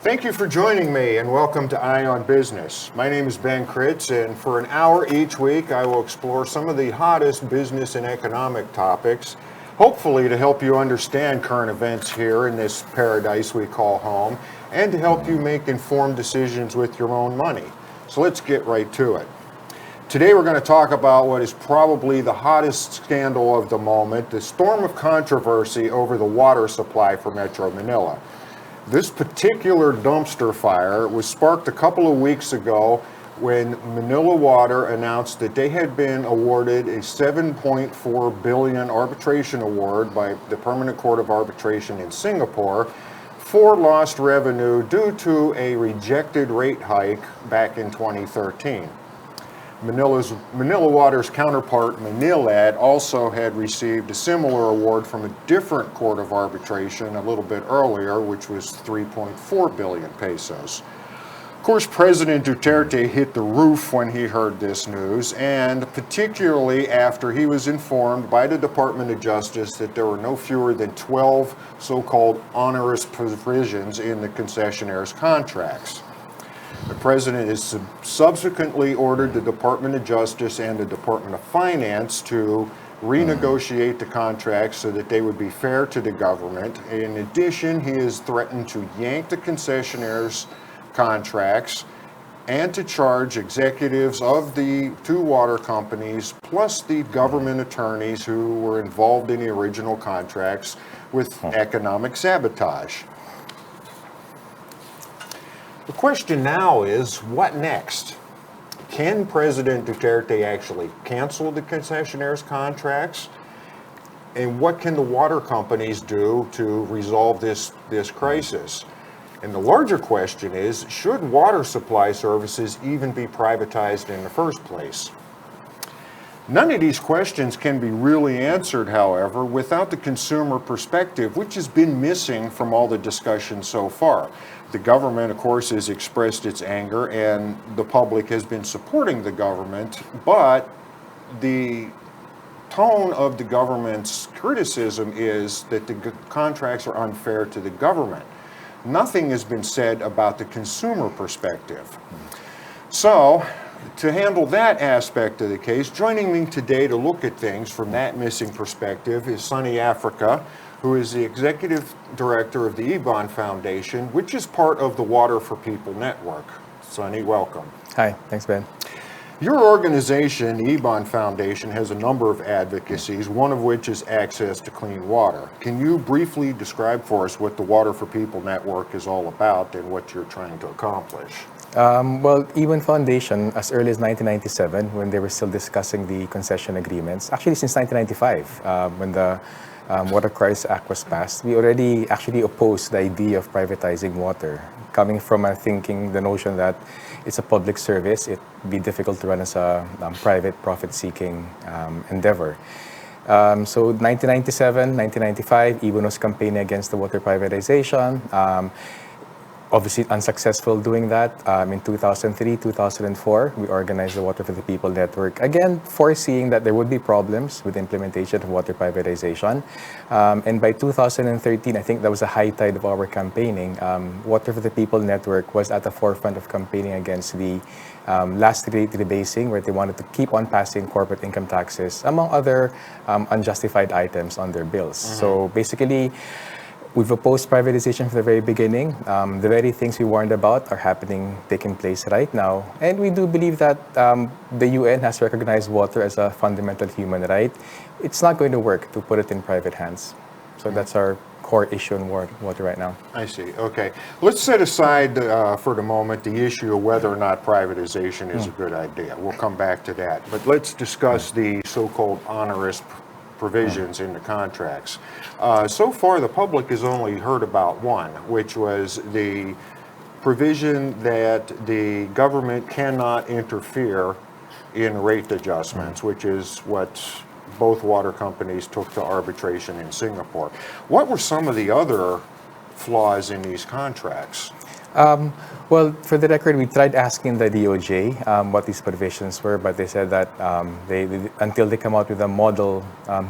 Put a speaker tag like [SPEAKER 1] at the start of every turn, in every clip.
[SPEAKER 1] Thank you for joining me and welcome to Eye on Business. My name is Ben Kritz, and for an hour each week I will explore some of the hottest business and economic topics, hopefully to help you understand current events here in this paradise we call home and to help you make informed decisions with your own money. So let's get right to it. Today we're going to talk about what is probably the hottest scandal of the moment, the storm of controversy over the water supply for Metro Manila. This particular dumpster fire was sparked a couple of weeks ago when Manila Water announced that they had been awarded a $7.4 billion arbitration award by the Permanent Court of Arbitration in Singapore for lost revenue due to a rejected rate hike back in 2013. Manila Water's counterpart, Manilad, also had received a similar award from a different court of arbitration a little bit earlier, which was 3.4 billion pesos. Of course, President Duterte hit the roof when he heard this news, and particularly after he was informed by the Department of Justice that there were no fewer than 12 so-called onerous provisions in the concessionaire's contracts. The President has subsequently ordered the Department of Justice and the Department of Finance to renegotiate the contracts so that they would be fair to the government. In addition, he has threatened to yank the concessionaire's contracts and to charge executives of the two water companies plus the government attorneys who were involved in the original contracts with economic sabotage. The question now is, what next? Can President Duterte actually cancel the concessionaire's contracts? And what can the water companies do to resolve this crisis? And the larger question is, should water supply services even be privatized in the first place? None of these questions can be really answered, however, without the consumer perspective, which has been missing from all the discussion so far. The government, of course, has expressed its anger, and the public has been supporting the government, but the tone of the government's criticism is that the contracts are unfair to the government. Nothing has been said about the consumer perspective. So, to handle that aspect of the case, joining me today to look at things from that missing perspective is Sonny Africa, who is the Executive Director of the Ebon Foundation, which is part of the Water for People network. Sonny, welcome.
[SPEAKER 2] Hi, thanks, Ben.
[SPEAKER 1] Your organization, the Ebon Foundation, has a number of advocacies, one of which is access to clean water. Can you briefly describe for us what the Water for People network is all about and what you're trying to accomplish?
[SPEAKER 2] Well, Ebon Foundation, as early as 1997, when they were still discussing the concession agreements, actually since 1995, when the Water Crisis Act was passed, we already actually opposed the idea of privatizing water, coming from the notion that it's a public service, it'd be difficult to run as a private profit-seeking endeavor. So 1997, 1995, Ebon was campaigning against the water privatization. Obviously unsuccessful doing that. In 2003, 2004, we organized the Water for the People network, again foreseeing that there would be problems with the implementation of water privatization. And by 2013, I think that was a high tide of our campaigning. Water for the People network was at the forefront of campaigning against the last rate rebasing, where they wanted to keep on passing corporate income taxes, among other unjustified items on their bills. So basically, we've opposed privatization from the very beginning. The very things we warned about are taking place right now. And we do believe that the UN has recognized water as a fundamental human right. It's not going to work to put it in private hands. So that's our core issue in water right now.
[SPEAKER 1] I see. Okay. Let's set aside for the moment the issue of whether or not privatization is a good idea. We'll come back to that. But let's discuss the so-called onerous provisions in the contracts. So far, the public has only heard about one, which was the provision that the government cannot interfere in rate adjustments, which is what both water companies took to arbitration in Singapore. What were some of the other flaws in these contracts?
[SPEAKER 2] Well, for the record, we tried asking the DOJ what these provisions were, but they said that until they come out with a model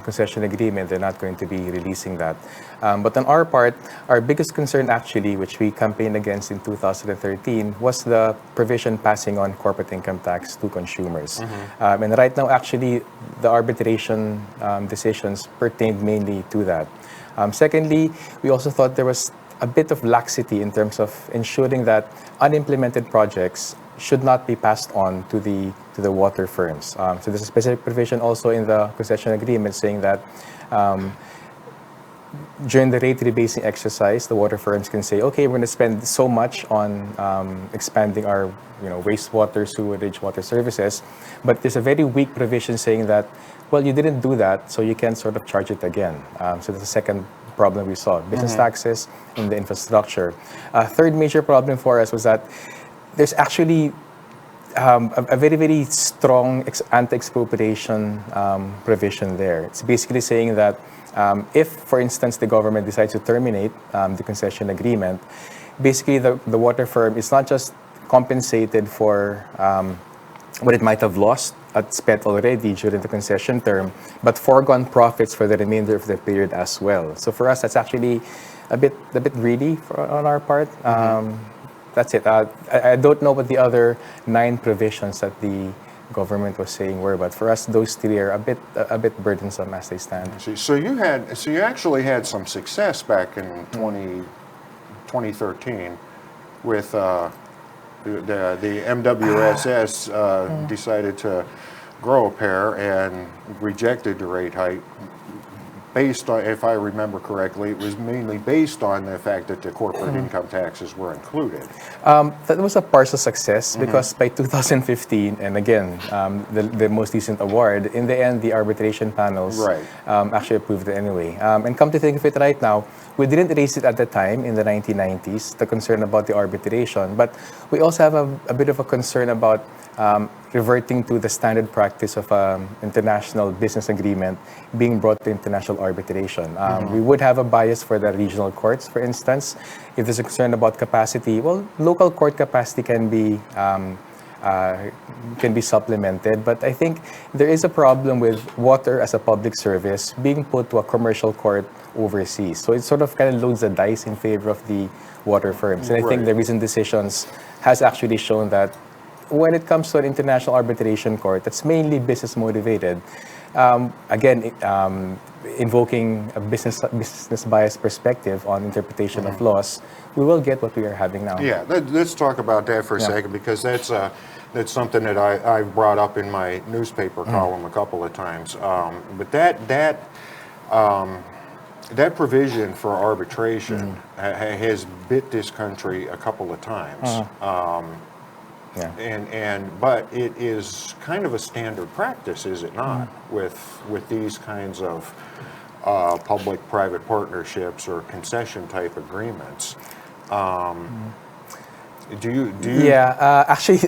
[SPEAKER 2] concession agreement, they're not going to be releasing that. But on our part, our biggest concern actually, which we campaigned against in 2013, was the provision passing on corporate income tax to consumers. And right now, actually, the arbitration decisions pertained mainly to that. Secondly, we also thought there was a bit of laxity in terms of ensuring that unimplemented projects should not be passed on to the water firms. So there's a specific provision also in the concession agreement saying that during the rate rebasing exercise, the water firms can say, okay, we're going to spend so much on expanding our wastewater, sewerage, water services, but there's a very weak provision saying that, well, you didn't do that, so you can sort of charge it again. So that's the second problem we saw, business taxes and the infrastructure. Third major problem for us was that there's actually a very, very strong anti-expropriation provision there. It's basically saying that if, for instance, the government decides to terminate the concession agreement, basically the water firm is not just compensated for what it might have lost at spent already during the concession term, but foregone profits for the remainder of the period as well. So for us, that's actually a bit greedy on our part. That's it. I don't know what the other 9 provisions that the government was saying were, but for us, those 3 are a bit burdensome as they stand.
[SPEAKER 1] So you actually had some success back in 2013 with the MWSS decided to grow a pair and rejected the rate hike based on, if I remember correctly, it was mainly based on the fact that the corporate income taxes were included.
[SPEAKER 2] That was a partial success because by 2015, and again, the most recent award, in the end, the arbitration panels actually approved it anyway. And come to think of it right now, we didn't raise it at the time in the 1990s, the concern about the arbitration, but we also have a bit of a concern about reverting to the standard practice of international business agreement being brought to international arbitration. We would have a bias for the regional courts, for instance. If there's a concern about capacity, well, local court capacity can be supplemented, but I think there is a problem with water as a public service being put to a commercial court overseas. So it sort of kind of loads the dice in favor of the water firms. And I think the recent decisions has actually shown that when it comes to an international arbitration court, that's mainly business motivated. Again, invoking a business bias perspective on interpretation of laws, we will get what we are having now.
[SPEAKER 1] Yeah, let's talk about that for a second, because that's something that I've brought up in my newspaper column a couple of times. But that provision for arbitration has bit this country a couple of times. But it is kind of a standard practice, is it not, with these kinds of public-private partnerships or concession-type agreements. Do you?
[SPEAKER 2] Yeah, actually,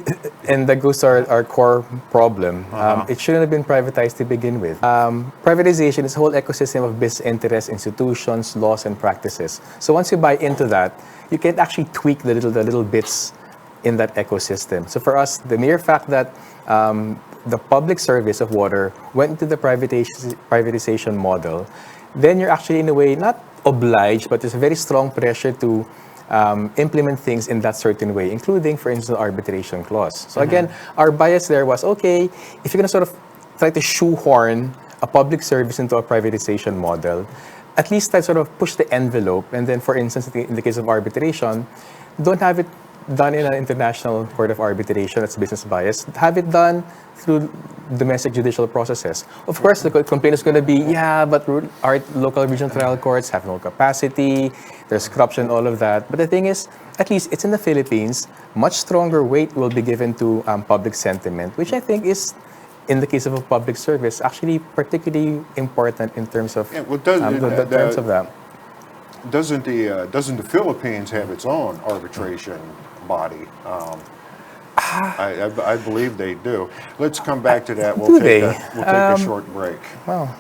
[SPEAKER 2] and that goes to our core problem. It shouldn't have been privatized to begin with. Privatization is a whole ecosystem of business interests, institutions, laws, and practices. So once you buy into that, you can actually tweak the little bits in that ecosystem. So for us, the mere fact that the public service of water went to the privatization model, then you're actually in a way not obliged, but there's a very strong pressure to implement things in that certain way, including, for instance, the arbitration clause. So again, our bias there was, okay, if you're going to sort of try to shoehorn a public service into a privatization model, at least sort of push the envelope, and then, for instance, in the case of arbitration, don't have it done in an international court of arbitration, that's business bias. Have it done through domestic judicial processes. Of course, the complaint is going to be, yeah, but our local regional trial courts have no capacity, there's corruption, all of that. But the thing is, at least it's in the Philippines, much stronger weight will be given to public sentiment, which I think is, in the case of a public service, actually particularly important in terms of terms of that.
[SPEAKER 1] Doesn't the Philippines have its own arbitration body? I believe they do. Let's come back to that. We'll take a short break.
[SPEAKER 2] Well.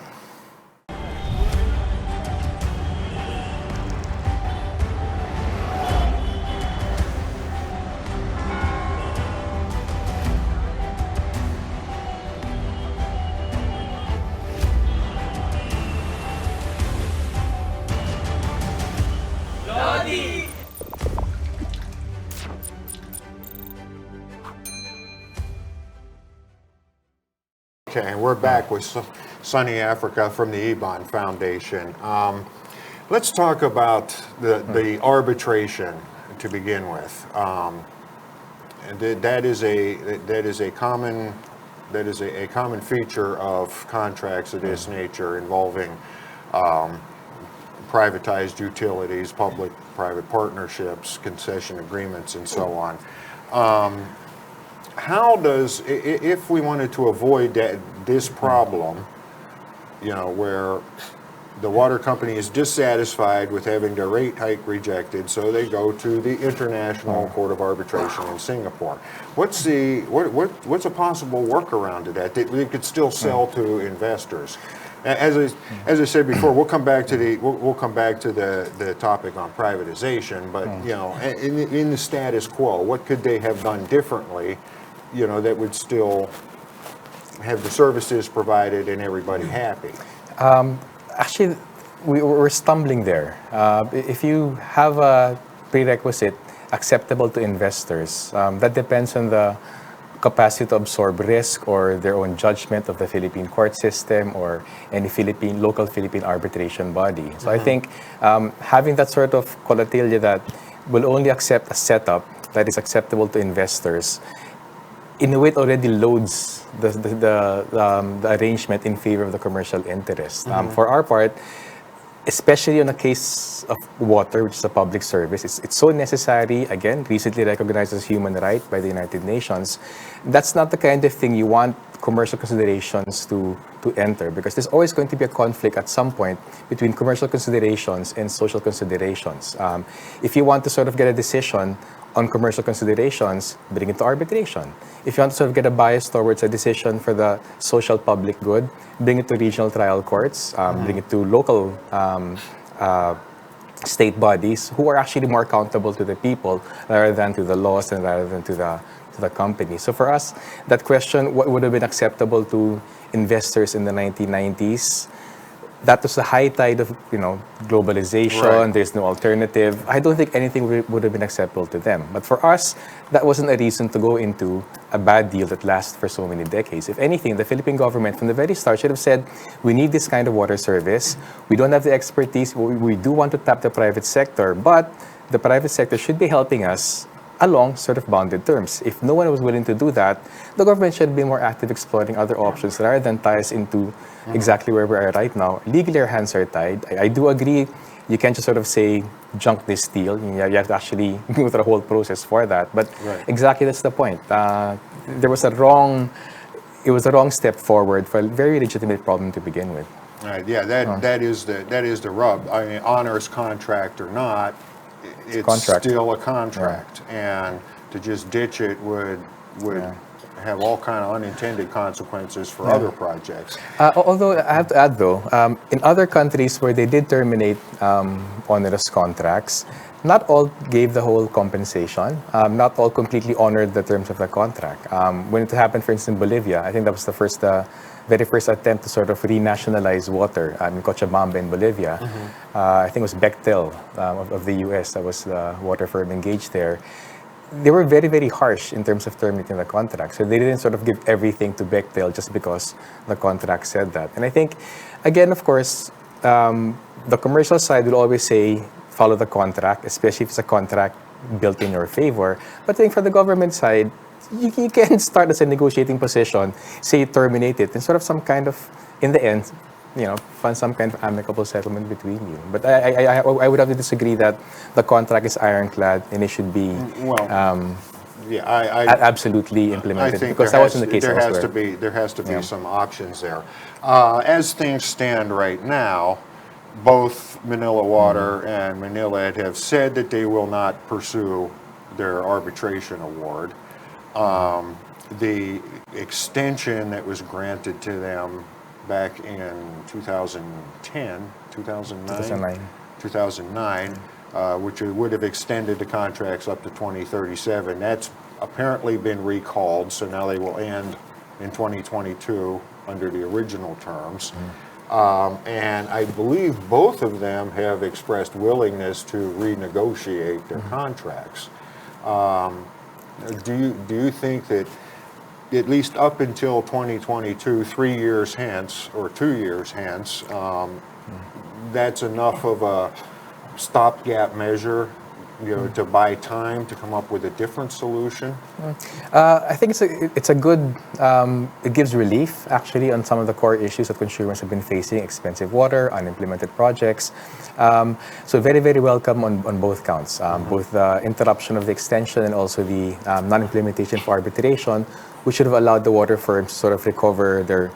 [SPEAKER 1] Okay, and we're back with Sonny Africa from the Ebon Foundation. Let's talk about the arbitration to begin with. And that is a common feature of contracts of this nature involving privatized utilities, public-private partnerships, concession agreements, and so on. How does, if we wanted to avoid this problem, where the water company is dissatisfied with having their rate hike rejected, so they go to the International Court of Arbitration in Singapore. What's a possible workaround to that they could still sell to investors? As I said before, we'll come back to the topic on privatization, but in the status quo, what could they have done differently, that would still have the services provided and everybody happy?
[SPEAKER 2] Actually, we're stumbling there. If you have a prerequisite acceptable to investors, that depends on the capacity to absorb risk or their own judgment of the Philippine court system or any local Philippine arbitration body. So I think having that sort of colatilia that will only accept a setup that is acceptable to investors, in a way it already loads the arrangement in favor of the commercial interest. For our part, especially on a case of water, which is a public service, it's so necessary, again, recently recognized as human right by the United Nations. That's not the kind of thing you want commercial considerations to enter, because there's always going to be a conflict at some point between commercial considerations and social considerations. If you want to sort of get a decision on commercial considerations, bring it to arbitration. If you want to sort of get a bias towards a decision for the social public good, bring it to regional trial courts, bring it to local state bodies who are actually more accountable to the people rather than to the laws and rather than to the company. So for us, that question, what would have been acceptable to investors in the 1990s, that was the high tide of globalization. Right. There's no alternative. I don't think anything would have been acceptable to them. But for us, that wasn't a reason to go into a bad deal that lasts for so many decades. If anything, the Philippine government from the very start should have said, we need this kind of water service. We don't have the expertise. We do want to tap the private sector, but the private sector should be helping us along sort of bounded terms. If no one was willing to do that, the government should be more active exploring other options rather than tie us into exactly where we are right now. Legally, our hands are tied. I do agree, you can't just sort of say, junk this deal. You have to actually go through the whole process for that. But exactly that's the point. There was it was a wrong step forward for a very legitimate problem to begin with.
[SPEAKER 1] Right, yeah, that is the rub. I mean, honors contract or not, it's still a contract, and to just ditch it would have all kind of unintended consequences for other projects.
[SPEAKER 2] Although I have to add though, in other countries where they did terminate onerous contracts, not all gave the whole compensation. Not all completely honored the terms of the contract. When it happened, for instance, in Bolivia, I think that was the very first attempt to sort of renationalize water in Cochabamba in Bolivia. I think it was Bechtel of the US that was the water firm engaged there. They were very, very harsh in terms of terminating the contract. So they didn't sort of give everything to Bechtel just because the contract said that. And I think, again, of course, the commercial side will always say, follow the contract, especially if it's a contract built in your favor. But I think for the government side, you can start as a negotiating position, say terminate it, and sort of some kind of, in the end, find some kind of amicable settlement between you. But I would have to disagree that the contract is ironclad and it should be absolutely implemented, because that wasn't the case elsewhere.
[SPEAKER 1] There has to be some options there. As things stand right now, both Manila Water and Manila Ed have said that they will not pursue their arbitration award. The extension that was granted to them back in 2009, which would have extended the contracts up to 2037. That's apparently been recalled, so now they will end in 2022 under the original terms. And I believe both of them have expressed willingness to renegotiate their contracts. Do you think that at least up until 2022, 3 years hence, or 2 years hence, that's enough of a stopgap measure, to buy time to come up with a different solution?
[SPEAKER 2] I think it's a good, it gives relief actually on some of the core issues that consumers have been facing: expensive water, unimplemented projects. So very, very welcome on both counts, both the interruption of the extension and also the non-implementation for arbitration, which should have allowed the water firms to sort of recover their,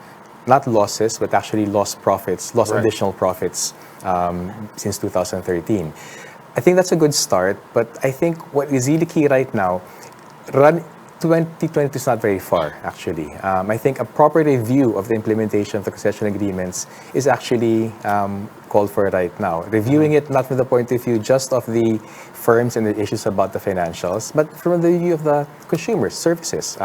[SPEAKER 2] not losses, but actually lost profits, lost
[SPEAKER 1] Right.
[SPEAKER 2] additional profits since 2013. I think that's a good start, but I think what is really key right now, 2020 is not very far, actually. I think a proper review of the implementation of the concession agreements is actually called for right now. Reviewing it not from the point of view just of the firms and the issues about the financials, but from the view of the consumers, services.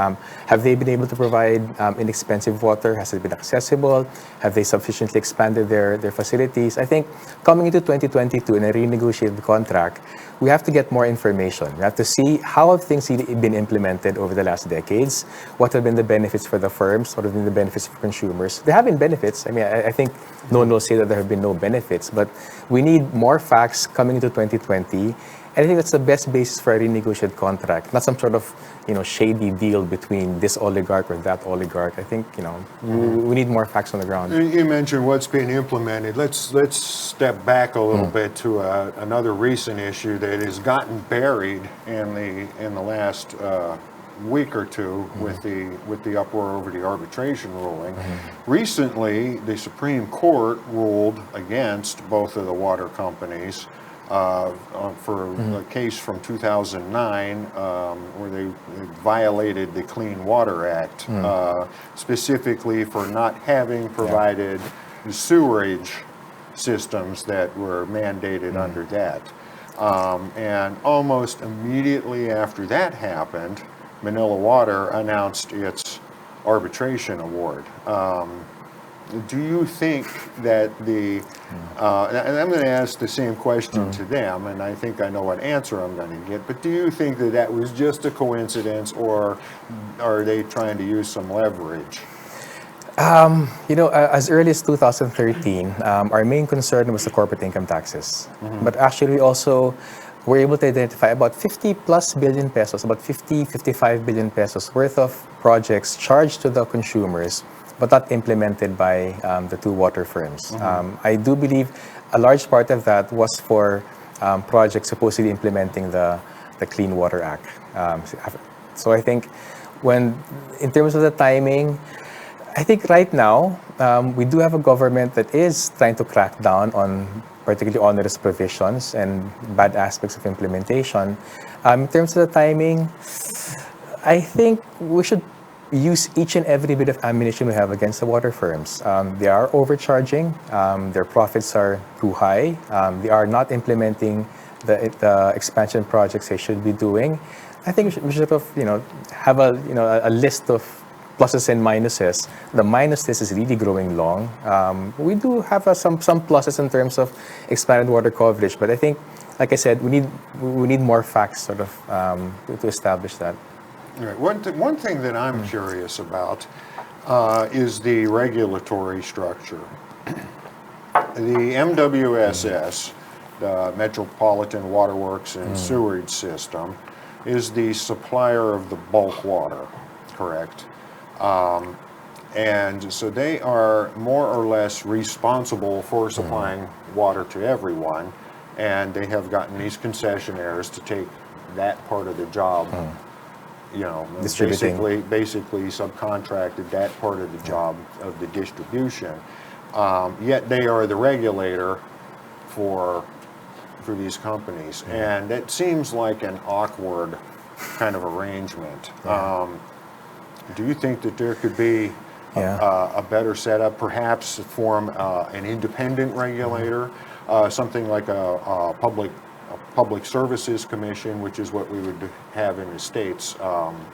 [SPEAKER 2] Have they been able to provide inexpensive water? Has it been accessible? Have they sufficiently expanded their facilities? I think coming into 2022 in a renegotiated contract, we have to get more information. We have to see how have things been implemented over the last decades, what have been the benefits for the firms, what have been the benefits for consumers. There have been benefits. I mean, I think no one will say that there have been no benefits, but we need more facts coming into 2020. And I think that's the best basis for a renegotiated contract, not some sort of, shady deal between this oligarch or that oligarch. I think, we need more facts on the ground.
[SPEAKER 1] You mentioned what's being implemented. Let's step back a little bit to another recent issue that has gotten buried in the last week or two with the uproar over the arbitration ruling. Recently, the Supreme Court ruled against both of the water companies for a case from 2009 where they violated the Clean Water Act, specifically for not having provided the sewerage systems that were mandated under that. And almost immediately after that happened, Manila Water announced its arbitration award. Do you think that and I'm going to ask the same question to them, and I think I know what answer I'm going to get, but do you think that that was just a coincidence, or are they trying to use some leverage?
[SPEAKER 2] As early as 2013, our main concern was the corporate income taxes. But actually, we also were able to identify about 50 plus billion pesos, about 55 billion pesos worth of projects charged to the consumers, but not implemented by the two water firms. I do believe a large part of that was for projects supposedly implementing the Clean Water Act. So I think in terms of the timing, I think right now we do have a government that is trying to crack down on particularly onerous provisions and bad aspects of implementation. In terms of the timing, I think we should use each and every bit of ammunition we have against the water firms. They are overcharging. Their profits are too high. They are not implementing the expansion projects they should be doing. I think we should have a list of pluses and minuses. The minus list is really growing long. We do have some pluses in terms of expanded water coverage, but I think, like I said, we need more facts to establish that.
[SPEAKER 1] Right. One thing that I'm curious about is the regulatory structure. The MWSS, the Metropolitan Waterworks and Sewerage System, is the supplier of the bulk water, correct? And so they are more or less responsible for supplying water to everyone, and they have gotten these concessionaires to take that part of the job. Basically subcontracted that part of the job of the distribution. Yet they are the regulator for these companies, and that seems like an awkward kind of arrangement. Do you think that there could be a better setup, perhaps form an independent regulator, something like a public services commission, which is what we would have in the States,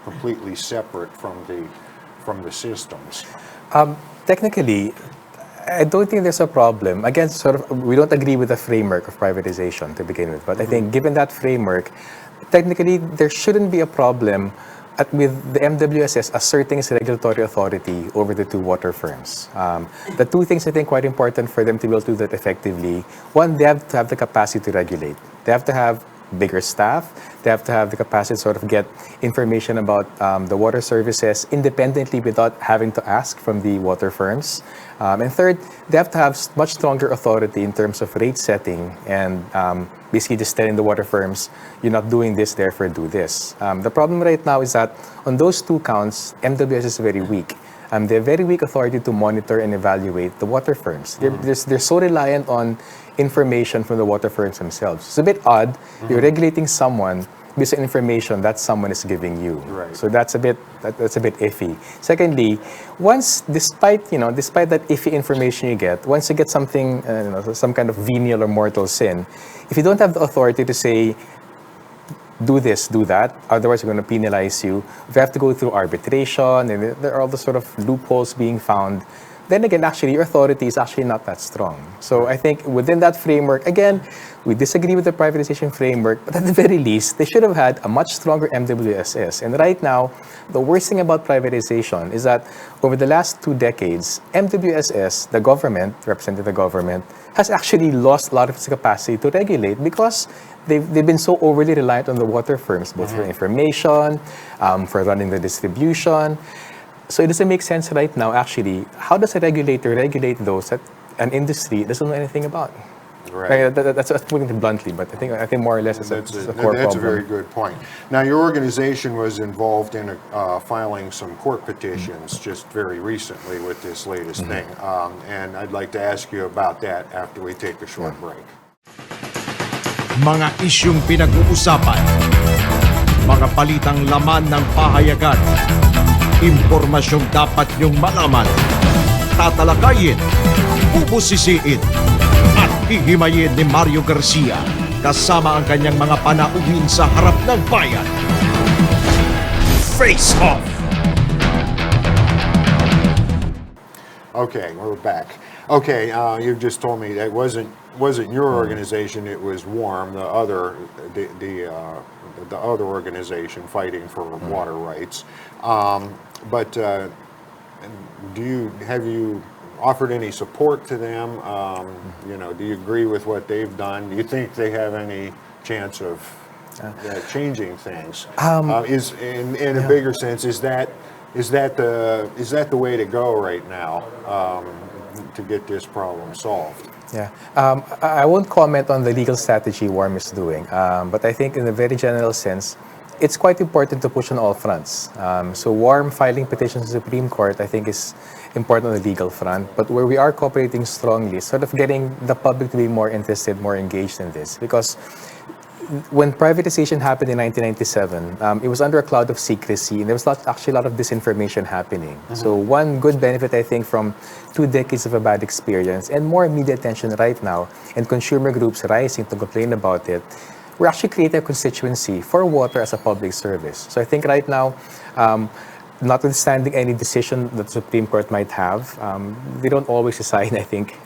[SPEAKER 1] completely separate from the systems?
[SPEAKER 2] Technically, I don't think there's a problem. Again, we don't agree with the framework of privatization to begin with, but I think given that framework, technically there shouldn't be a problem with the MWSS asserting its regulatory authority over the two water firms. The two things I think quite important for them to be able to do that effectively. One, they have to have the capacity to regulate. They have to have bigger staff. They have to have the capacity to sort of get information about the water services independently without having to ask from the water firms. And third, they have to have much stronger authority in terms of rate setting and basically just telling the water firms, you're not doing this, therefore do this. The problem right now is that on those two counts, MWS is very weak. They have very weak authority to monitor and evaluate the water firms. They're so reliant on information from the water firms themselves. It's a bit odd. You're regulating someone based on information that someone is giving you.
[SPEAKER 1] Right.
[SPEAKER 2] So that's a bit iffy. Secondly, despite that iffy information you get, once you get something, some kind of venial or mortal sin, if you don't have the authority to say, do this, do that, otherwise we're going to penalize you, if you have to go through arbitration, and there are all the sort of loopholes being found, then again, actually, your authority is actually not that strong. So I think within that framework, again, we disagree with the privatization framework, but at the very least, they should have had a much stronger MWSS. And right now, the worst thing about privatization is that over the last 2 decades, MWSS, the government, representing the government, has actually lost a lot of its capacity to regulate because they've been so overly reliant on the water firms, both for information, for running the distribution. So it doesn't make sense right now, actually. How does a regulator regulate those that an industry doesn't know anything about?
[SPEAKER 1] Right.
[SPEAKER 2] That's putting it bluntly, but I think more or less it's a core problem.
[SPEAKER 1] That's a very good point. Now, your organization was involved in filing some court petitions just very recently with this latest thing, and I'd like to ask you about that after we take a short break.
[SPEAKER 3] Mga isyung pinag-uusapan, mga balitang laman ng pahayagan, impormasyong dapat niyong malaman, tatalakayin, bubusisiin, at hihimayin ni Mario Garcia kasama ang kanyang mga panauhin sa harap ng bayan. Face Off!
[SPEAKER 1] Okay, we're back. Okay, you've just told me that wasn't your organization. It was WARM, the other organization fighting for water rights. But have you offered any support to them? Do you agree with what they've done? Do you think they have any chance of changing things? In a bigger sense, is that the way to go right now to get this problem solved?
[SPEAKER 2] Yeah, I won't comment on the legal strategy WARM is doing, but I think in a very general sense, it's quite important to push on all fronts. So WARM filing petitions to the Supreme Court, I think, is important on the legal front, but where we are cooperating strongly, sort of getting the public to be more interested, more engaged in this, because when privatization happened in 1997, it was under a cloud of secrecy, and there was actually a lot of disinformation happening. So one good benefit, I think, from 2 decades of a bad experience and more media attention right now, and consumer groups rising to complain about it, we're actually creating a constituency for water as a public service. So I think right now, notwithstanding any decision that the Supreme Court might have, they don't always decide, I think,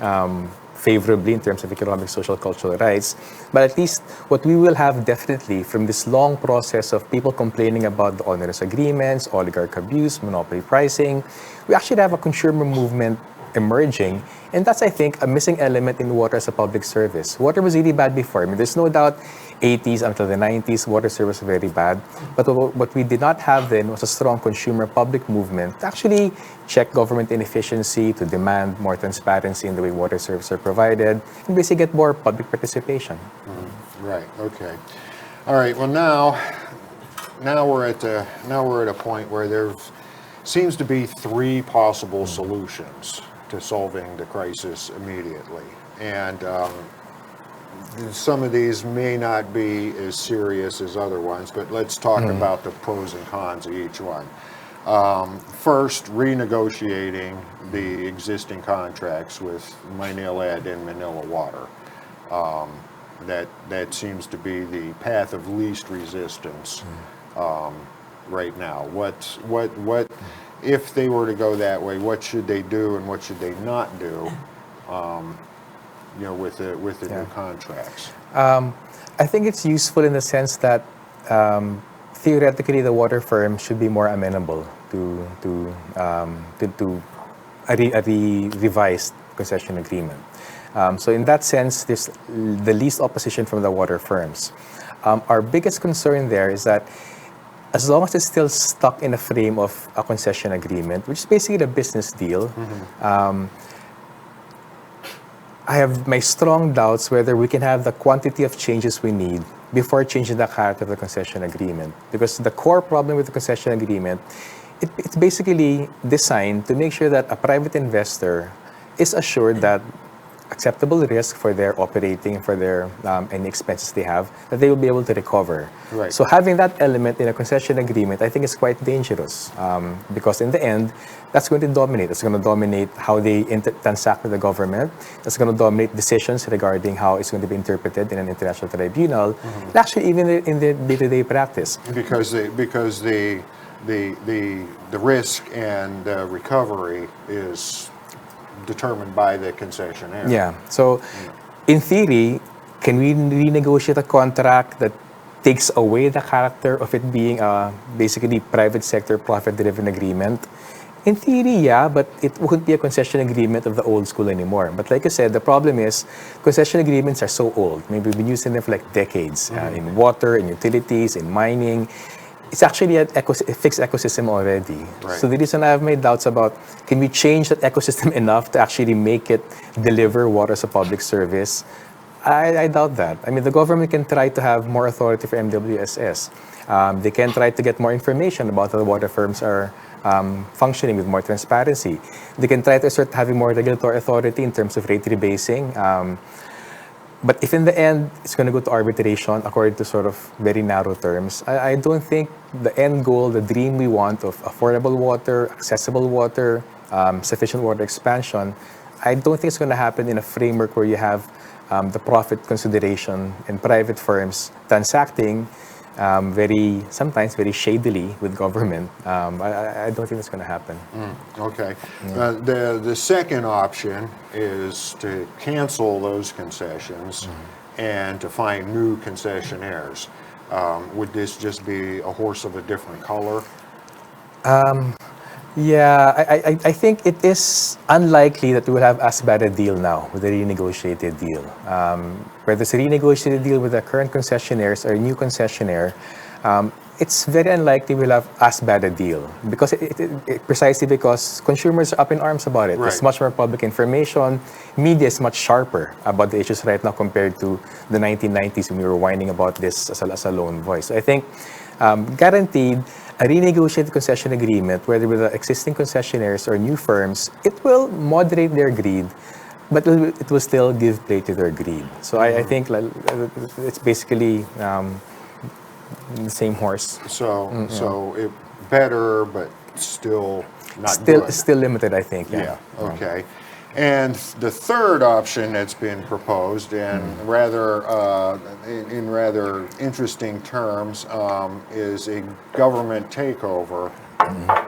[SPEAKER 2] favorably in terms of economic, social, cultural rights. But at least what we will have definitely from this long process of people complaining about the onerous agreements, oligarch abuse, monopoly pricing, we actually have a consumer movement emerging. And that's, I think, a missing element in water as a public service. Water was really bad before. I mean, there's no doubt 80s until the 90s, water service was very bad. But what we did not have then was a strong consumer public movement to actually check government inefficiency, to demand more transparency in the way water services are provided, and basically get more public participation.
[SPEAKER 1] Right, okay. All right, well now we're at a point where there seems to be 3 possible solutions to solving the crisis immediately. And some of these may not be as serious as other ones, but let's talk about the pros and cons of each one. First, renegotiating the existing contracts with Manila and Manila Water. That seems to be the path of least resistance right now. What if they were to go that way? What should they do and what should they not do? With the new contracts.
[SPEAKER 2] I think it's useful in the sense that theoretically the water firm should be more amenable to a revised concession agreement. So in that sense, there's the least opposition from the water firms. Our biggest concern there is that as long as it's still stuck in a frame of a concession agreement, which is basically a business deal, I have my strong doubts whether we can have the quantity of changes we need before changing the character of the concession agreement. Because the core problem with the concession agreement, it's basically designed to make sure that a private investor is assured that acceptable risk for their operating, for their any expenses they have, that they will be able to recover.
[SPEAKER 1] Right.
[SPEAKER 2] So having that element in a concession agreement, I think is quite dangerous because in the end, that's going to dominate. It's going to dominate how they transact with the government. That's going to dominate decisions regarding how it's going to be interpreted in an international tribunal, and actually even in the day-to-day practice.
[SPEAKER 1] Because the risk and recovery is determined by the concessionaire.
[SPEAKER 2] Yeah. So, in theory, can we renegotiate a contract that takes away the character of it being a basically private sector profit-driven agreement? In theory, yeah, but it wouldn't be a concession agreement of the old school anymore. But like I said, the problem is concession agreements are so old. Maybe we've been using them for like decades in water, in utilities, in mining. It's actually a fixed ecosystem already.
[SPEAKER 1] Right.
[SPEAKER 2] So the reason I have my doubts about can we change that ecosystem enough to actually make it deliver water as a public service, I doubt that. I mean, the government can try to have more authority for MWSS. They can try to get more information about how the water firms are functioning with more transparency. They can try to start having more regulatory authority in terms of rate rebasing. But if in the end it's going to go to arbitration according to sort of very narrow terms, I don't think the end goal, the dream we want of affordable water, accessible water, sufficient water expansion, I don't think it's going to happen in a framework where you have the profit consideration and private firms transacting sometimes very shadily with government. I don't think that's going to happen.
[SPEAKER 1] Okay. The second option is to cancel those concessions and to find new concessionaires. Would this just be a horse of a different color?
[SPEAKER 2] Yeah, I think it is unlikely that we will have as bad a deal now with a renegotiated deal. Whether it's a renegotiated deal with the current concessionaires or a new concessionaire, it's very unlikely we'll have as bad a deal because precisely because consumers are up in arms about it.
[SPEAKER 1] Right.
[SPEAKER 2] There's much more public information. Media is much sharper about the issues right now compared to the 1990s when we were whining about this as a lone voice. So I think guaranteed a renegotiated concession agreement, whether with the existing concessionaires or new firms, it will moderate their greed, but it will still give play to their greed. So I think it's basically the same horse.
[SPEAKER 1] So it better, but still not good.
[SPEAKER 2] Still limited, I think.
[SPEAKER 1] Yeah. Okay. And the third option that's been proposed, and in rather interesting terms, is a government takeover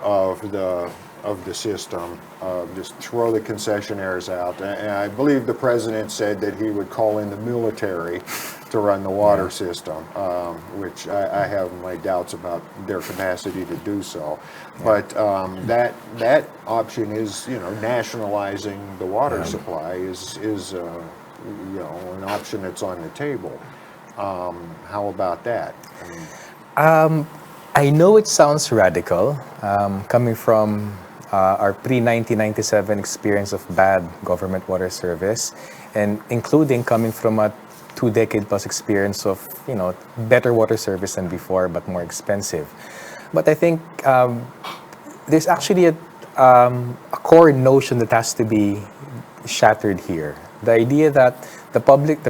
[SPEAKER 1] of the system. Just throw the concessionaires out. And I believe the president said that he would call in the military to run the water system, which I have my doubts about their capacity to do so. But that option is, nationalizing the water supply is an option that's on the table. How about that?
[SPEAKER 2] I know it sounds radical, coming from our pre-1997 experience of bad government water service, and including coming from a 2-decade plus experience of, better water service than before, but more expensive. But I think there's actually a core notion that has to be shattered here. The idea that the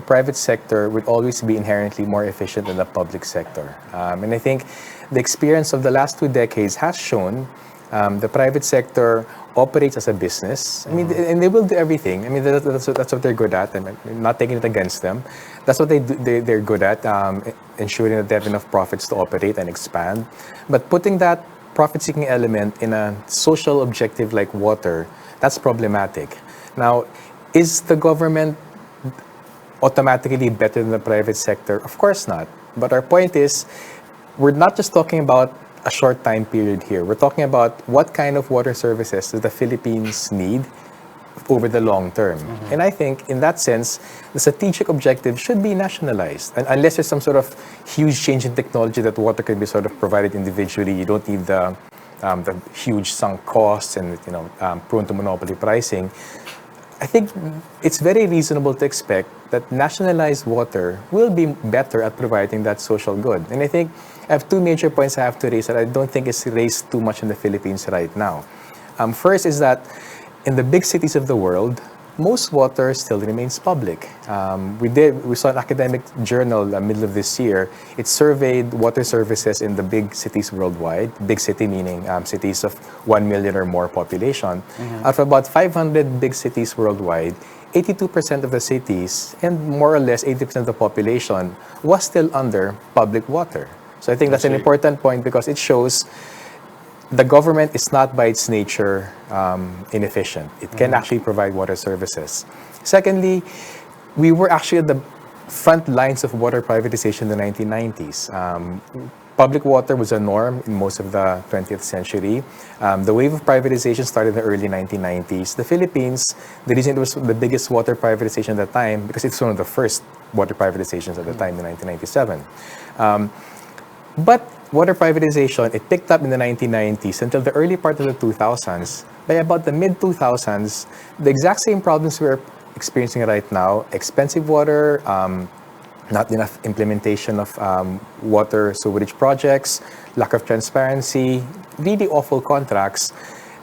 [SPEAKER 2] private sector would always be inherently more efficient than the public sector. And I think the experience of the last 2 decades has shown the private sector operates as a business. I mean, and they will do everything. I mean, that's what they're good at. I'm not taking it against them. That's what they're good at, ensuring that they have enough profits to operate and expand. But putting that profit-seeking element in a social objective like water, that's problematic. Now, is the government automatically better than the private sector? Of course not. But our point is, we're not just talking about a short time period here. We're talking about what kind of water services does the Philippines need over the long term. And I think in that sense, the strategic objective should be nationalized. And unless there's some sort of huge change in technology that water can be sort of provided individually, you don't need the huge sunk costs and prone to monopoly pricing. I think it's very reasonable to expect that nationalized water will be better at providing that social good. And I think I have two major points I have to raise that I don't think is raised too much in the Philippines right now. First is that in the big cities of the world, most water still remains public. We saw an academic journal middle of this year. It surveyed water services in the big cities worldwide. Big city meaning cities of 1 million or more population. Out of about 500 big cities worldwide, 82% of the cities and more or less 80% of the population was still under public water. So I think that's an important point because it shows the government is not by its nature inefficient. It can actually provide water services. Secondly, we were actually at the front lines of water privatization in the 1990s. Public water was a norm in most of the 20th century. The wave of privatization started in the early 1990s. The Philippines, the reason it was the biggest water privatization at the time, because it's one of the first water privatizations at the time in 1997. But water privatization, it picked up in the 1990s until the early part of the 2000s. By about the mid-2000s, the exact same problems we're experiencing right now, expensive water, not enough implementation of water sewerage projects, lack of transparency, really awful contracts.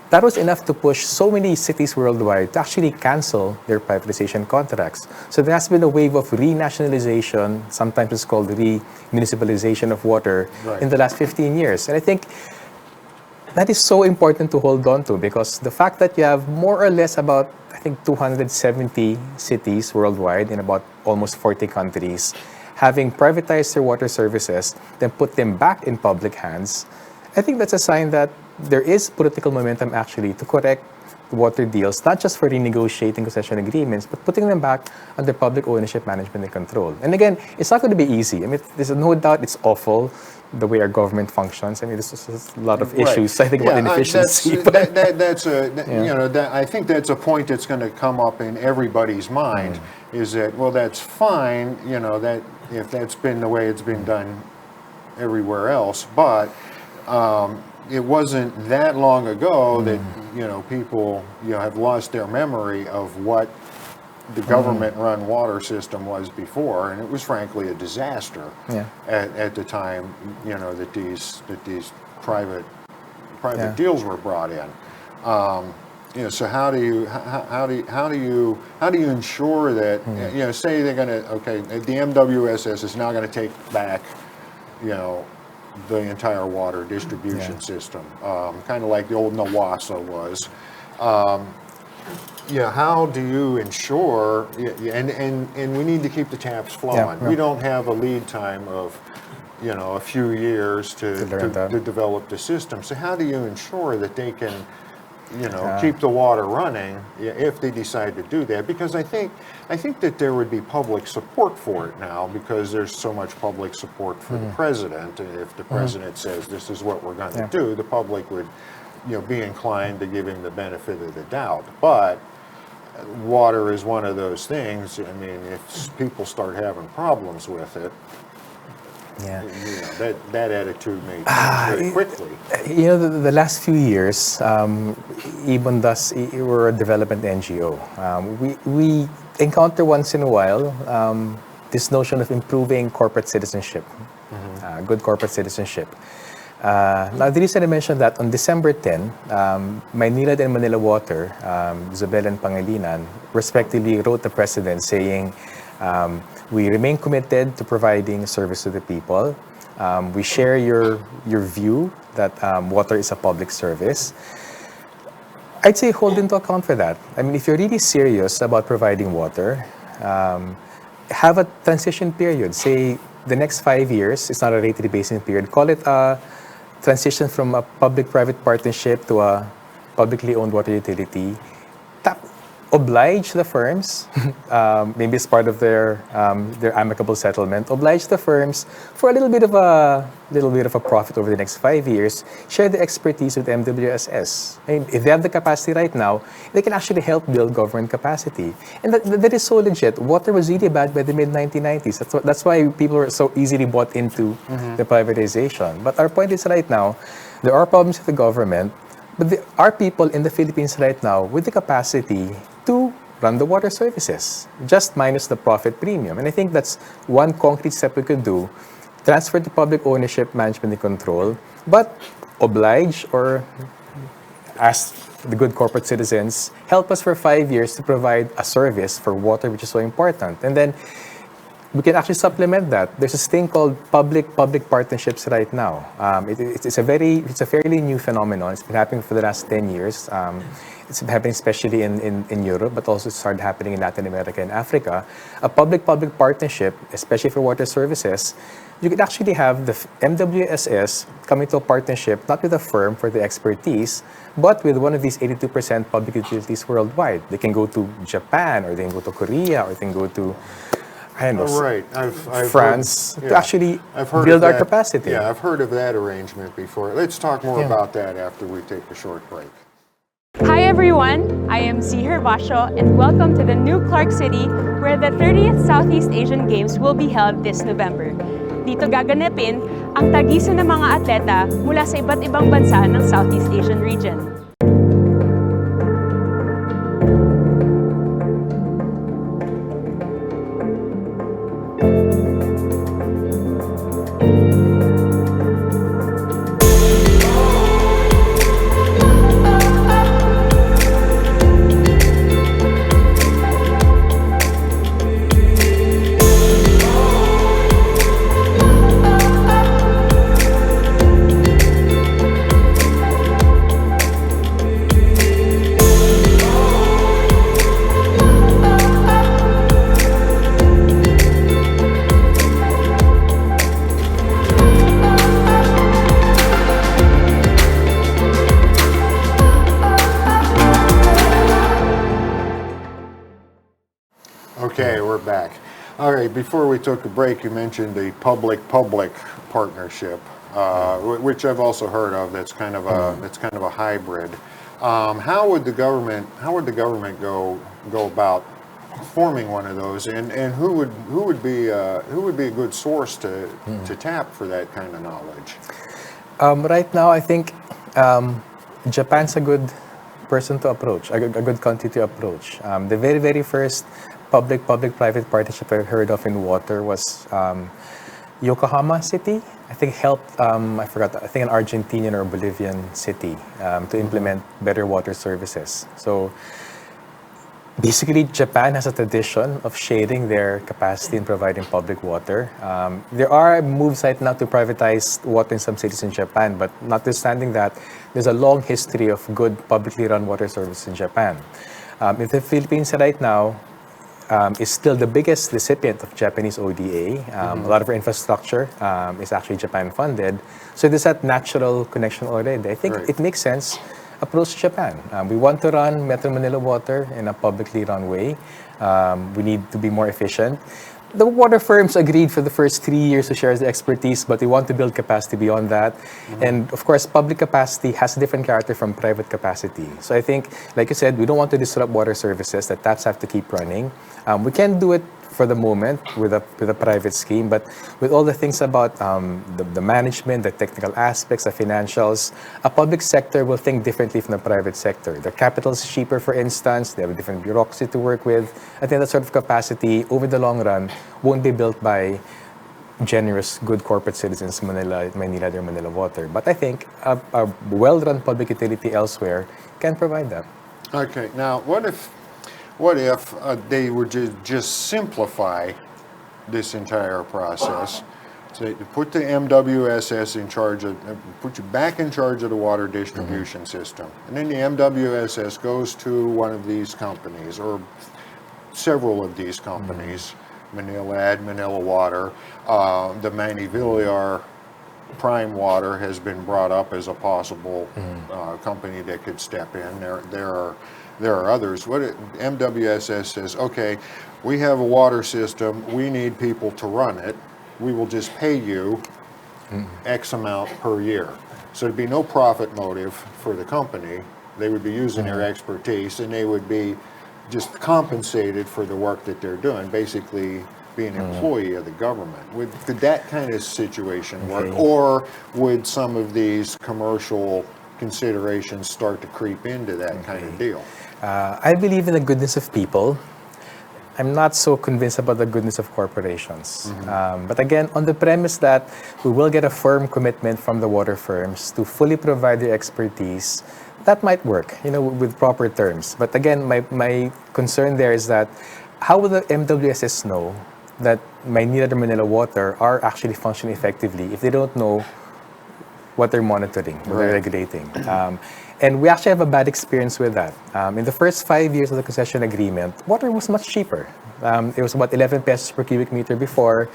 [SPEAKER 2] That was enough to push so many cities worldwide to actually cancel their privatization contracts. So there has been a wave of renationalization, sometimes it's called re-municipalization of water in the last 15 years. And I think that is so important to hold on to because the fact that you have more or less about, I think, 270 cities worldwide in about almost 40 countries having privatized their water services, then put them back in public hands, I think that's a sign that there is political momentum actually to correct water deals, not just for renegotiating concession agreements, but putting them back under public ownership, management, and control. And again, it's not going to be easy. I mean, there's no doubt it's awful the way our government functions. I mean, there's a lot of issues, I think, about inefficiency.
[SPEAKER 1] I think that's a point that's going to come up in everybody's mind, is that, well, that's fine, that if that's been the way it's been done everywhere else, but it wasn't that long ago that people have lost their memory of what the government-run water system was before, and it was frankly a disaster at the time that these private deals were brought in. So how do you ensure that say they're going to the MWSS is now going to take back the entire water distribution system, kind of like the old NAWASA was. How do you ensure, and we need to keep the taps flowing. We don't have a lead time of, a few years to develop the system. So how do you ensure that they can, keep the water running if they decide to do that? Because I think that there would be public support for it now because there's so much public support for the president. And if the president says this is what we're going to do, the public would, be inclined to give him the benefit of the doubt. But water is one of those things. I mean, if people start having problems with it, that attitude may change very quickly.
[SPEAKER 2] The last few years, even thus, we're a development NGO. We encounter once in a while this notion of improving corporate citizenship, good corporate citizenship. Now, the reason I mentioned that, on December 10, Manila and Manila Water, Isabel and Pangilinan, respectively wrote the president saying, we remain committed to providing service to the people. We share your view that water is a public service. I'd say hold into account for that. I mean, if you're really serious about providing water, have a transition period. Say the next 5 years, it's not a rate rebasing period. Call it a transition from a public-private partnership to a publicly owned water utility. oblige the firms, maybe as part of their amicable settlement, oblige the firms for a little bit of a profit over the next 5 years, share the expertise with MWSS. I mean, if they have the capacity right now, they can actually help build government capacity. And that is so legit. Water was really bad by the mid-1990s. That's why people were so easily bought into the privatization. But our point is right now, there are problems with the government, but there are people in the Philippines right now with the capacity to run the water services, just minus the profit premium. And I think that's one concrete step we could do. Transfer to public ownership, management, and control, but oblige or ask the good corporate citizens, help us for 5 years to provide a service for water, which is so important. And then we can actually supplement that. There's this thing called public partnerships right now. It's a fairly new phenomenon. It's been happening for the last 10 years. It's happening especially in Europe, but also started happening in Latin America and Africa. A public-public partnership, especially for water services, you could actually have the MWSS come into a partnership, not with a firm for the expertise, but with one of these 82% public utilities worldwide. They can go to Japan, or they can go to Korea, or they can go to
[SPEAKER 1] Right.
[SPEAKER 2] France
[SPEAKER 1] heard,
[SPEAKER 2] to actually
[SPEAKER 1] I've heard
[SPEAKER 2] build
[SPEAKER 1] of
[SPEAKER 2] our
[SPEAKER 1] that.
[SPEAKER 2] capacity.
[SPEAKER 1] Yeah, I've heard of that arrangement before. Let's talk more about that after we take a short break.
[SPEAKER 4] Hi everyone, I am Zihar Basho and welcome to the new Clark City where the 30th Southeast Asian Games will be held this November. Dito gaganapin ang tagisan ng mga atleta mula sa iba't ibang bansa ng Southeast Asian region.
[SPEAKER 1] Okay, we're back. All right, before we took a break, you mentioned the public-public partnership, which I've also heard of. That's kind of a hybrid. How would the government go about forming one of those, and who would be a good source to tap for that kind of knowledge?
[SPEAKER 2] Right now, I think Japan's a good person to approach, a good country to approach. The very first public-private partnership I heard of in water was Yokohama City. I think helped, I think an Argentinian or Bolivian city to implement better water services. So basically, Japan has a tradition of sharing their capacity in providing public water. There are moves right now to privatize water in some cities in Japan, but notwithstanding that, there's a long history of good publicly run water service in Japan. In the Philippines right now, is still the biggest recipient of Japanese ODA. A lot of our infrastructure is actually Japan funded. So there's that natural connection already. I think it makes sense. Approach Japan. We want to run Metro Manila water in a publicly run way. We need to be more efficient. The water firms agreed for the first 3 years to share the expertise, but we want to build capacity beyond that. And of course, public capacity has a different character from private capacity. So I think, like you said, we don't want to disrupt water services. The taps have to keep running. We can do it for the moment with a private scheme, but with all the things about the management, the technical aspects, the financials, a public sector will think differently from the private sector. The capital is cheaper, for instance. They have a different bureaucracy to work with. I think that sort of capacity, over the long run, won't be built by generous, good corporate citizens in Manila, their Manila water. But I think a well-run public utility elsewhere can provide that.
[SPEAKER 1] Okay, now what if they were to just simplify this entire process? So put the MWSS in charge of, put you back in charge of the water distribution system, and then the MWSS goes to one of these companies or several of these companies, Manila Water, the Manny-Villar Prime Water has been brought up as a possible company that could step in. There are there are others. MWSS says, okay, we have a water system, we need people to run it, we will just pay you X amount per year. So there'd be no profit motive for the company. They would be using their expertise, and they would be just compensated for the work that they're doing, basically being an employee of the government. Could that kind of situation work? Or would some of these commercial considerations start to creep into that kind of deal?
[SPEAKER 2] I believe in the goodness of people. I'm not so convinced about the goodness of corporations. But again, on the premise that we will get a firm commitment from the water firms to fully provide their expertise, that might work, with proper terms. But again, my concern there is that how will the MWSS know that Manila and Manila water are actually functioning effectively if they don't know what they're monitoring, what they're regulating? And we actually have a bad experience with that. In the first 5 years of the concession agreement, water was much cheaper. It was about 11 pesos per cubic meter before.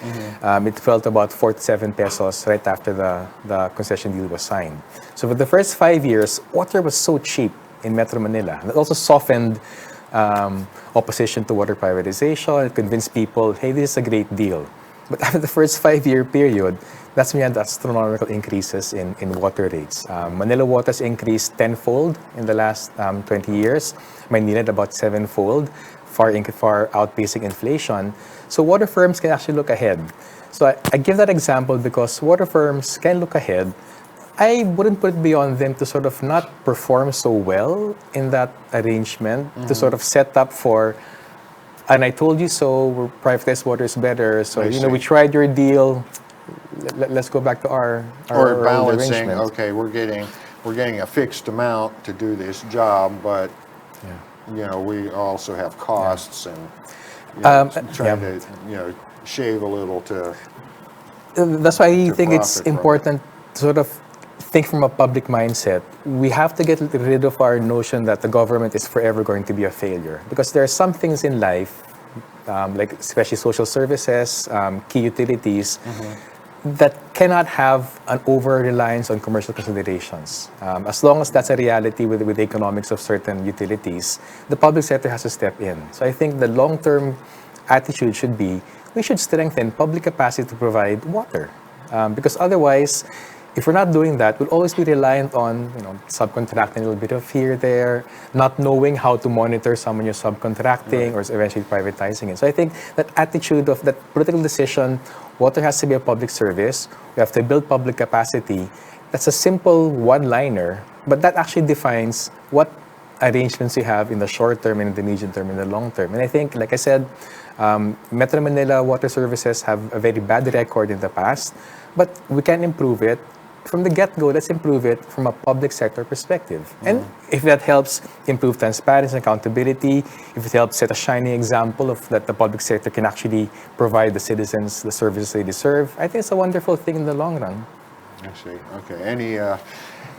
[SPEAKER 2] It fell to about 47 pesos right after the concession deal was signed. So for the first 5 years, water was so cheap in Metro Manila. And it also softened opposition to water privatization. It convinced people, hey, this is a great deal. But after the first 5-year period, that's when we had astronomical increases in water rates. Manila water's increased tenfold in the last 20 years. Manila at about sevenfold, far outpacing inflation. So water firms can actually look ahead. So I give that example because water firms can look ahead. I wouldn't put it beyond them to sort of not perform so well in that arrangement, to sort of set up for, and I told you so, privatized water is better. So, we tried your deal. Let's go back to our
[SPEAKER 1] balancing.
[SPEAKER 2] arrangement.
[SPEAKER 1] Okay, we're getting a fixed amount to do this job, but we also have costs and trying to shave a little to.
[SPEAKER 2] That's why I think it's
[SPEAKER 1] profit from
[SPEAKER 2] important to sort of think from a public mindset. We have to get rid of our notion that the government is forever going to be a failure, because there are some things in life, like especially social services, key utilities, that cannot have an over-reliance on commercial considerations. As long as that's a reality with the economics of certain utilities, the public sector has to step in. So I think the long-term attitude should be, we should strengthen public capacity to provide water. Because otherwise, if we're not doing that, we'll always be reliant on subcontracting a little bit of here, there, not knowing how to monitor someone you're subcontracting or eventually privatizing it. So I think that attitude of that political decision, water has to be a public service, we have to build public capacity, that's a simple one-liner, but that actually defines what arrangements we have in the short term, and in the medium term, and the long term. And I think, like I said, Metro Manila water services have a very bad record in the past, but we can improve it. From the get-go, let's improve it from a public sector perspective. And if that helps improve transparency and accountability, if it helps set a shining example of that the public sector can actually provide the citizens the services they deserve, I think it's a wonderful thing in the long run.
[SPEAKER 1] I see. Okay.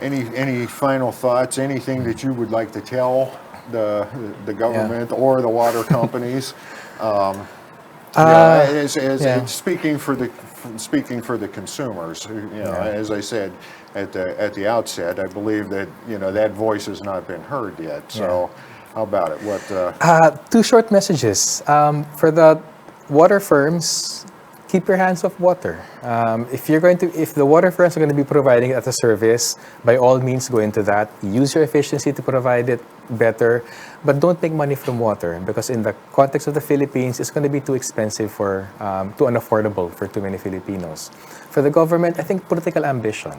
[SPEAKER 1] Any final thoughts? Anything that you would like to tell the government or the water companies? Speaking for the consumers, as I said at the outset, I believe that that voice has not been heard yet. So, how about it? What?
[SPEAKER 2] 2 short messages for the water firms. Keep your hands off water. If the water firms are going to be providing it as a service, by all means go into that. Use your efficiency to provide it better, but don't make money from water, because in the context of the Philippines, it's going to be too expensive too unaffordable for too many Filipinos. For the government, I think political ambition.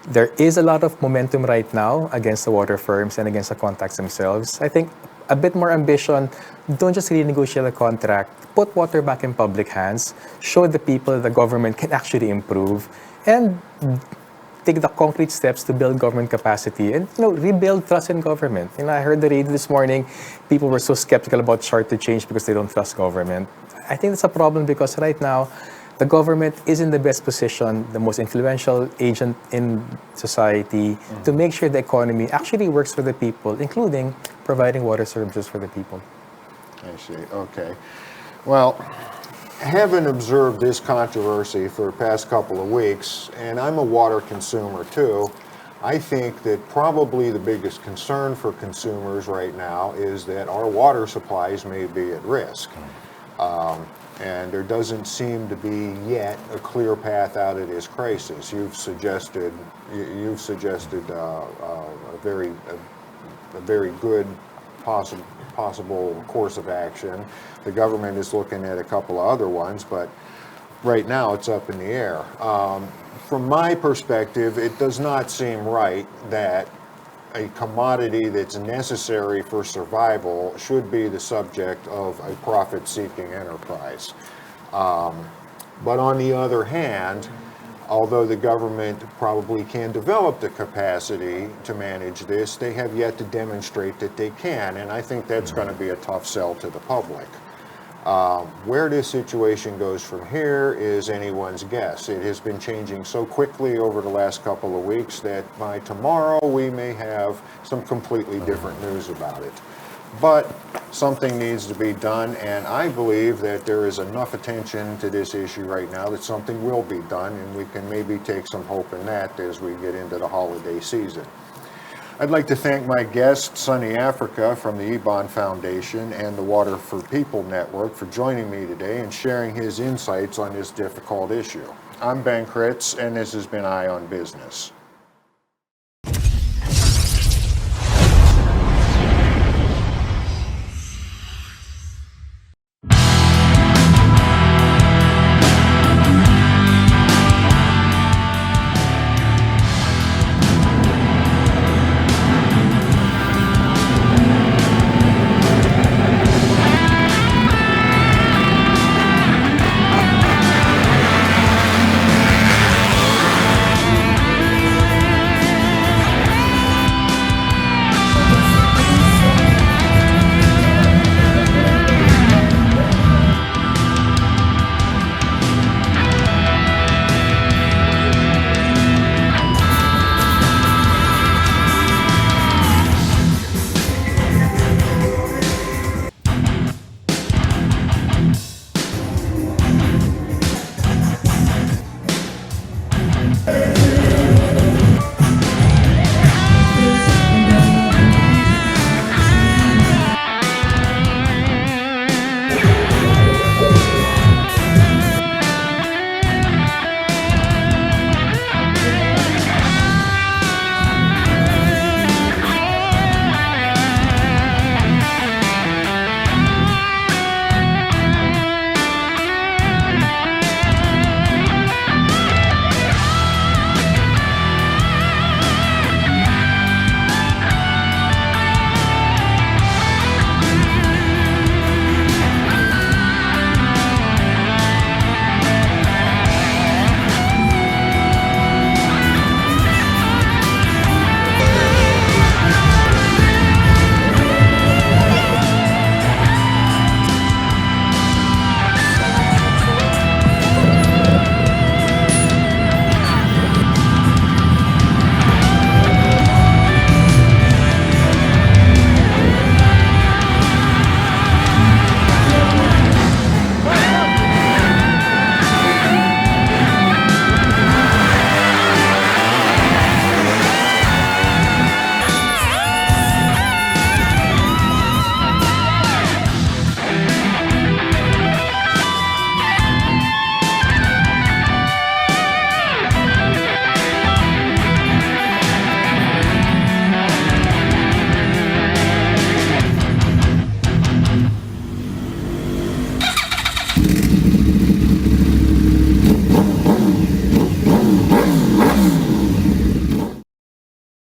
[SPEAKER 2] There is a lot of momentum right now against the water firms and against the contracts themselves. I think a bit more ambition. Don't just renegotiate a contract. Put water back in public hands. Show the people that the government can actually improve, and take the concrete steps to build government capacity and rebuild trust in government. I heard the radio this morning. People were so skeptical about charter change because they don't trust government. I think that's a problem, because right now the government is in the best position, the most influential agent in society, to make sure the economy actually works for the people, including providing water services for the people.
[SPEAKER 1] I see. Okay. Well, having observed this controversy for the past couple of weeks, and I'm a water consumer too, I think that probably the biggest concern for consumers right now is that our water supplies may be at risk. And there doesn't seem to be yet a clear path out of this crisis. You've suggested a very good possible course of action. The government is looking at a couple of other ones, but right now it's up in the air. From my perspective, it does not seem right that a commodity that's necessary for survival should be the subject of a profit-seeking enterprise. But on the other hand, although the government probably can develop the capacity to manage this, they have yet to demonstrate that they can, and I think that's going to be a tough sell to the public. Where this situation goes from here is anyone's guess. It has been changing so quickly over the last couple of weeks that by tomorrow we may have some completely different news about it. But something needs to be done, and I believe that there is enough attention to this issue right now that something will be done, and we can maybe take some hope in that as we get into the holiday season. I'd like to thank my guest, Sonny Africa from the Ebon Foundation and the Water for People Network for joining me today and sharing his insights on this difficult issue. I'm Ben Kritz, and this has been Eye on Business.